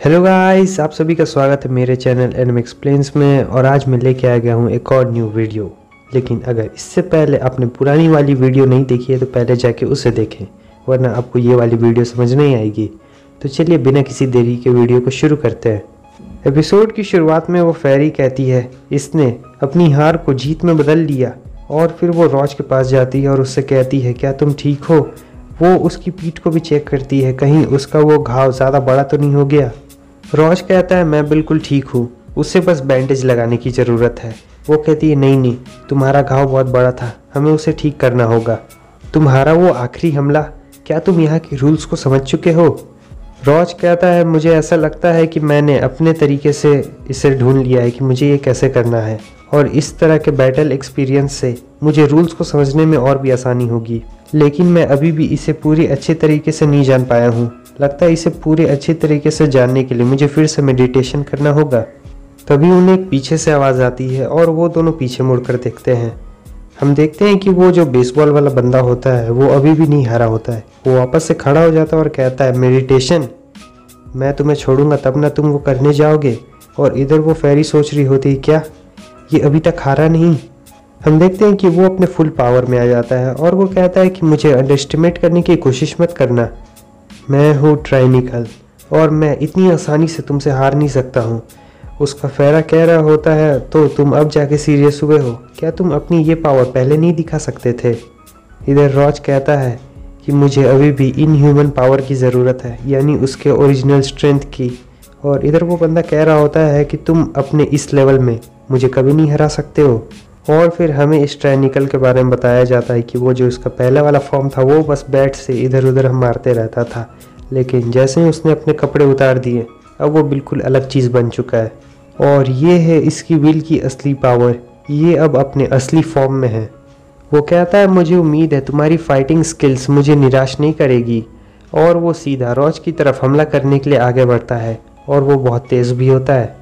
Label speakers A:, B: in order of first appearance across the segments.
A: Hello guys, आप सभी का स्वागत है मेरे चैनल एनिमे एक्सप्लेन्स में। और आज मैं लेके आ गया हूँ एक और न्यू वीडियो। लेकिन अगर इससे पहले आपने पुरानी वाली वीडियो नहीं देखी है तो पहले जाके उसे देखें, वरना आपको ये वाली वीडियो समझ नहीं आएगी। तो चलिए बिना किसी देरी के वीडियो को शुरू करते हैं। एपिसोड की शुरुआत में वो फेरी कहती है इसने अपनी हार को जीत में बदल लिया, और फिर वो रॉज के पास जाती है और उससे कहती है क्या तुम ठीक हो। वो उसकी पीठ को भी चेक करती है, कहीं उसका वो घाव ज़्यादा बड़ा तो नहीं हो गया। रॉज कहता है मैं बिल्कुल ठीक हूँ, उससे बस बैंडेज लगाने की ज़रूरत है। वो कहती है नहीं नहीं, तुम्हारा घाव बहुत बड़ा था, हमें उसे ठीक करना होगा। तुम्हारा वो आखिरी हमला, क्या तुम यहाँ के रूल्स को समझ चुके हो। रॉज कहता है मुझे ऐसा लगता है कि मैंने अपने तरीके से इसे ढूंढ लिया है कि मुझे ये कैसे करना है, और इस तरह के बैटल एक्सपीरियंस से मुझे रूल्स को समझने में और भी आसानी होगी। लेकिन मैं अभी भी इसे पूरी अच्छे तरीके से नहीं जान पाया हूँ। लगता है इसे पूरे अच्छे तरीके से जानने के लिए मुझे फिर से मेडिटेशन करना होगा। तभी उन्हें एक पीछे से आवाज़ आती है और वो दोनों पीछे मुड़कर देखते हैं। हम देखते हैं कि वो जो बेसबॉल वाला बंदा होता है वो अभी भी नहीं हारा होता है। वो वापस से खड़ा हो जाता है और कहता है मेडिटेशन, मैं तुम्हें छोड़ूंगा तब ना तुम वो करने जाओगे। और इधर वो फेरी सोच रही होती है क्या ये अभी तक हारा नहीं। हम देखते हैं कि वो अपने फुल पावर में आ जाता है और वो कहता है कि मुझे अंडरएस्टिमेट करने की कोशिश मत करना, मैं हूँ ट्राइनिकल और मैं इतनी आसानी से तुमसे हार नहीं सकता हूँ। उसका फेरा कह रहा होता है तो तुम अब जाके सीरियस हुए हो, क्या तुम अपनी ये पावर पहले नहीं दिखा सकते थे। इधर रॉज कहता है कि मुझे अभी भी इनह्यूमन पावर की ज़रूरत है, यानी उसके ओरिजिनल स्ट्रेंथ की। और इधर वो बंदा कह रहा होता है कि तुम अपने इस लेवल में मुझे कभी नहीं हरा सकते हो। और फिर हमें इस ट्राइनिकल के बारे में बताया जाता है कि वो जो उसका पहला वाला फॉर्म था वो बस बैट से इधर उधर हम मारते रहता था, लेकिन जैसे ही उसने अपने कपड़े उतार दिए अब वो बिल्कुल अलग चीज़ बन चुका है। और ये है इसकी विल की असली पावर, ये अब अपने असली फॉर्म में है। वो कहता है मुझे उम्मीद है तुम्हारी फाइटिंग स्किल्स मुझे निराश नहीं करेगी। और वो सीधा रॉज की तरफ हमला करने के लिए आगे बढ़ता है और वो बहुत तेज़ भी होता है।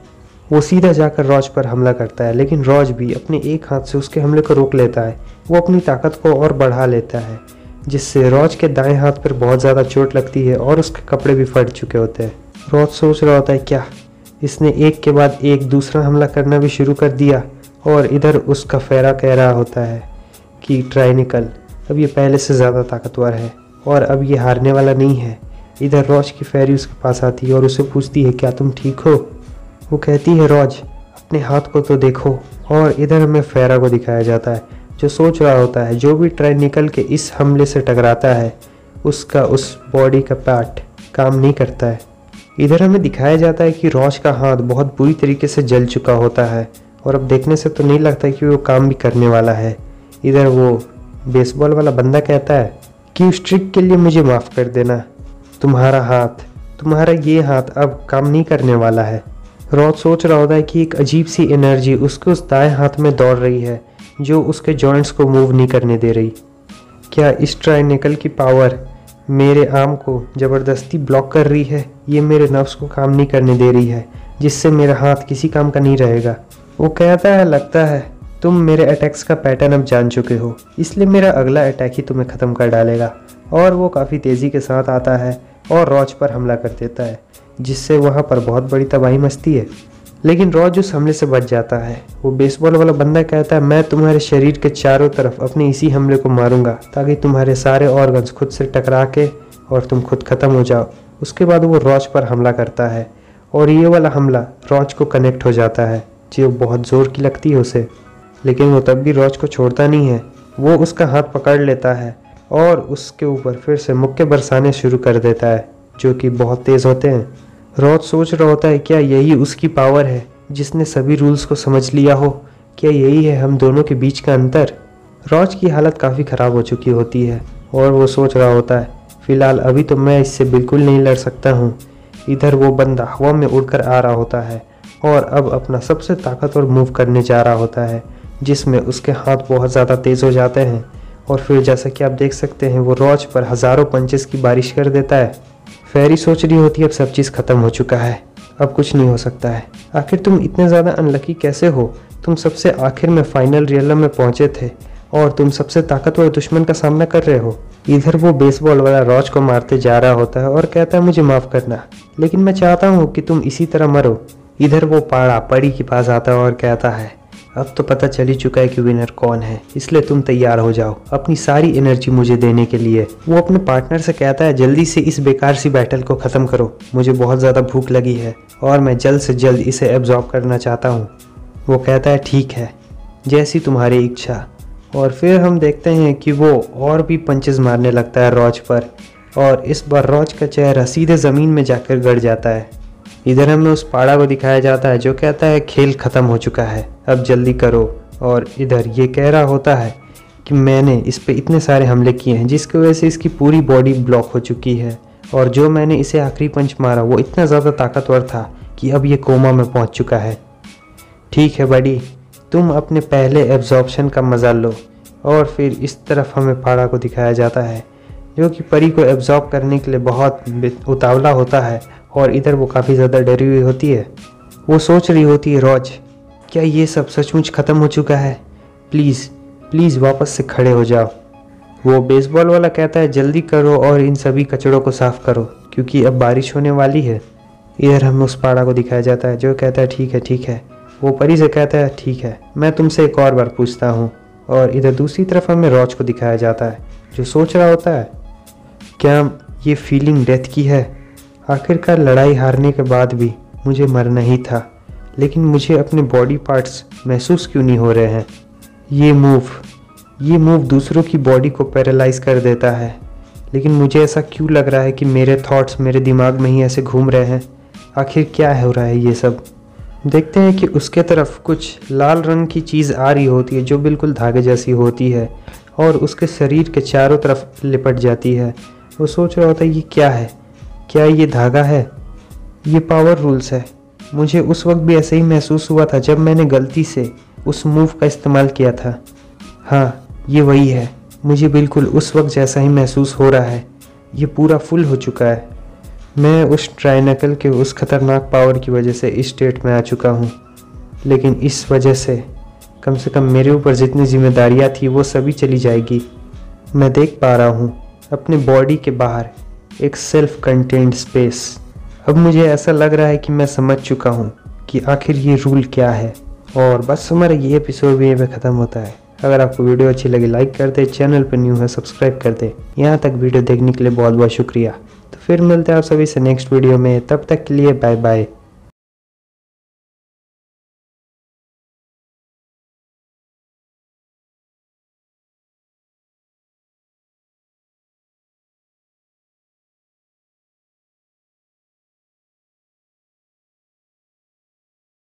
A: वो सीधा जाकर रॉज पर हमला करता है, लेकिन रॉज भी अपने एक हाथ से उसके हमले को रोक लेता है। वो अपनी ताकत को और बढ़ा लेता है, जिससे रॉज के दाएं हाथ पर बहुत ज़्यादा चोट लगती है और उसके कपड़े भी फट चुके होते हैं। रॉज सोच रहा होता है क्या इसने एक के बाद एक दूसरा हमला करना भी शुरू कर दिया। और इधर उसका फेरा कह रहा होता है कि ट्राइनिकल अब ये पहले से ज़्यादा ताकतवर है और अब ये हारने वाला नहीं है। इधर रॉज की फेरी उसके पास आती है और उसे पूछती है क्या तुम ठीक हो। वो कहती है रॉज अपने हाथ को तो देखो। और इधर हमें फेरा को दिखाया जाता है जो सोच रहा होता है जो भी ट्राइनिकल के इस हमले से टकराता है उसका उस बॉडी का पार्ट काम नहीं करता है। इधर हमें दिखाया जाता है कि रॉज का हाथ बहुत बुरी तरीके से जल चुका होता है और अब देखने से तो नहीं लगता कि वो काम भी करने वाला है। इधर वो बेसबॉल वाला बंदा कहता है कि उस ट्रिक के लिए मुझे माफ़ कर देना, तुम्हारा ये हाथ अब काम नहीं करने वाला है। रॉज सोच रहा होता है कि एक अजीब सी एनर्जी उसके उस दाएं हाथ में दौड़ रही है जो उसके जॉइंट्स को मूव नहीं करने दे रही। क्या इस ट्राइनिकल की पावर मेरे आर्म को ज़बरदस्ती ब्लॉक कर रही है, ये मेरे नर्व्स को काम नहीं करने दे रही है, जिससे मेरा हाथ किसी काम का नहीं रहेगा। वो कहता है लगता है तुम मेरे अटैक्स का पैटर्न अब जान चुके हो, इसलिए मेरा अगला अटैक ही तुम्हें ख़त्म कर डालेगा। और वो काफ़ी तेज़ी के साथ आता है और रॉज पर हमला कर देता है, जिससे वहाँ पर बहुत बड़ी तबाही मचती है। लेकिन रॉज उस हमले से बच जाता है। वो बेसबॉल वाला बंदा कहता है मैं तुम्हारे शरीर के चारों तरफ अपने इसी हमले को मारूंगा ताकि तुम्हारे सारे ऑर्गन्स खुद से टकरा के और तुम खुद ख़त्म हो जाओ। उसके बाद वो रॉज पर हमला करता है और ये वाला हमला रॉज को कनेक्ट हो जाता है जो बहुत ज़ोर की लगती है उसे। लेकिन वो तब भी रॉज को छोड़ता नहीं है। वो उसका हाथ पकड़ लेता है और उसके ऊपर फिर से मुक्के बरसाने शुरू कर देता है जो कि बहुत तेज़ होते हैं। रॉज सोच रहा होता है क्या यही उसकी पावर है जिसने सभी रूल्स को समझ लिया हो, क्या यही है हम दोनों के बीच का अंतर। रॉज की हालत काफ़ी ख़राब हो चुकी होती है और वो सोच रहा होता है फ़िलहाल अभी तो मैं इससे बिल्कुल नहीं लड़ सकता हूँ। इधर वो बंदा हवा में उड़कर आ रहा होता है और अब अपना सबसे ताकतवर मूव करने जा रहा होता है, जिसमें उसके हाथ बहुत ज़्यादा तेज़ हो जाते हैं। और फिर जैसा कि आप देख सकते हैं वो रॉज पर हज़ारों पंचेस की बारिश कर देता है। फेरी सोच रही होती है अब सब चीज़ ख़त्म हो चुका है, अब कुछ नहीं हो सकता है। आखिर तुम इतने ज़्यादा अनलकी कैसे हो, तुम सबसे आखिर में फाइनल रियलम में पहुँचे थे और तुम सबसे ताकतवर दुश्मन का सामना कर रहे हो। इधर वो बेसबॉल वाला रॉज को मारते जा रहा होता है और कहता है मुझे माफ़ करना, लेकिन मैं चाहता हूँ कि तुम इसी तरह मरो। इधर वो पाड़ा परी के पास आता है और कहता है अब तो पता चल ही चुका है कि विनर कौन है, इसलिए तुम तैयार हो जाओ अपनी सारी एनर्जी मुझे देने के लिए। वो अपने पार्टनर से कहता है जल्दी से इस बेकार सी बैटल को ख़त्म करो, मुझे बहुत ज़्यादा भूख लगी है और मैं जल्द से जल्द इसे एब्जॉर्ब करना चाहता हूँ। वो कहता है ठीक है, जैसी तुम्हारी इच्छा। और फिर हम देखते हैं कि वो और भी पंचेस मारने लगता है रॉज पर, और इस बार रॉज का चेहरा सीधे ज़मीन में जाकर गड़ जाता है। इधर हमें उस पाड़ा को दिखाया जाता है जो कहता है खेल ख़त्म हो चुका है, अब जल्दी करो। और इधर ये कह रहा होता है कि मैंने इस पे इतने सारे हमले किए हैं जिसकी वजह से इसकी पूरी बॉडी ब्लॉक हो चुकी है, और जो मैंने इसे आखिरी पंच मारा वो इतना ज़्यादा ताकतवर था कि अब ये कोमा में पहुंच चुका है। ठीक है बडी, तुम अपने पहले एब्जॉर्प्शन का मज़ा लो। और फिर इस तरफ हमें पाड़ा को दिखाया जाता है जो कि परी को एब्जॉर्ब करने के लिए बहुत उतावला होता है, और इधर वो काफ़ी ज़्यादा डरी हुई होती है। वो सोच रही होती है रॉज क्या ये सब सचमुच ख़त्म हो चुका है, प्लीज़ प्लीज़ वापस से खड़े हो जाओ। वो बेसबॉल वाला कहता है जल्दी करो और इन सभी कचड़ों को साफ़ करो क्योंकि अब बारिश होने वाली है। इधर हमें उस पाड़ा को दिखाया जाता है जो कहता है ठीक है। वो परी से कहता है ठीक है, मैं तुमसे एक और बार पूछता हूँ। और इधर दूसरी तरफ हमें रॉज को दिखाया जाता है जो सोच रहा होता है क्या ये फीलिंग डेथ की है, आखिरकार लड़ाई हारने के बाद भी मुझे मरना ही था, लेकिन मुझे अपने बॉडी पार्ट्स महसूस क्यों नहीं हो रहे हैं। ये मूव दूसरों की बॉडी को पैरालाइज कर देता है, लेकिन मुझे ऐसा क्यों लग रहा है कि मेरे थॉट्स मेरे दिमाग में ही ऐसे घूम रहे हैं। आखिर क्या हो रहा है ये सब। देखते हैं कि उसके तरफ कुछ लाल रंग की चीज़ आ रही होती है जो बिल्कुल धागे जैसी होती है और उसके शरीर के चारों तरफ लिपट जाती है। वो सोच रहा होता है ये क्या है, क्या ये धागा है, ये पावर रूल्स है। मुझे उस वक्त भी ऐसे ही महसूस हुआ था जब मैंने गलती से उस मूव का इस्तेमाल किया था। हाँ ये वही है, मुझे बिल्कुल उस वक्त जैसा ही महसूस हो रहा है। ये पूरा फुल हो चुका है, मैं उस ट्राइनकल के उस खतरनाक पावर की वजह से इस स्टेट में आ चुका हूँ, लेकिन इस वजह से कम मेरे ऊपर जितनी जिम्मेदारियाँ थी वो सभी चली जाएगी। मैं देख पा रहा हूँ अपने बॉडी के बाहर एक सेल्फ कंटेन्ड स्पेस। अब मुझे ऐसा लग रहा है कि मैं समझ चुका हूँ कि आखिर ये रूल क्या है। और बस हमारा ये एपिसोड भी यहीं पे ख़त्म होता है। अगर आपको वीडियो अच्छी लगी लाइक कर दे, चैनल पर न्यू है सब्सक्राइब कर दे। यहाँ तक वीडियो देखने के लिए बहुत बहुत शुक्रिया। तो फिर मिलते हैं आप सभी से नेक्स्ट वीडियो में, तब तक के लिए बाय बाय।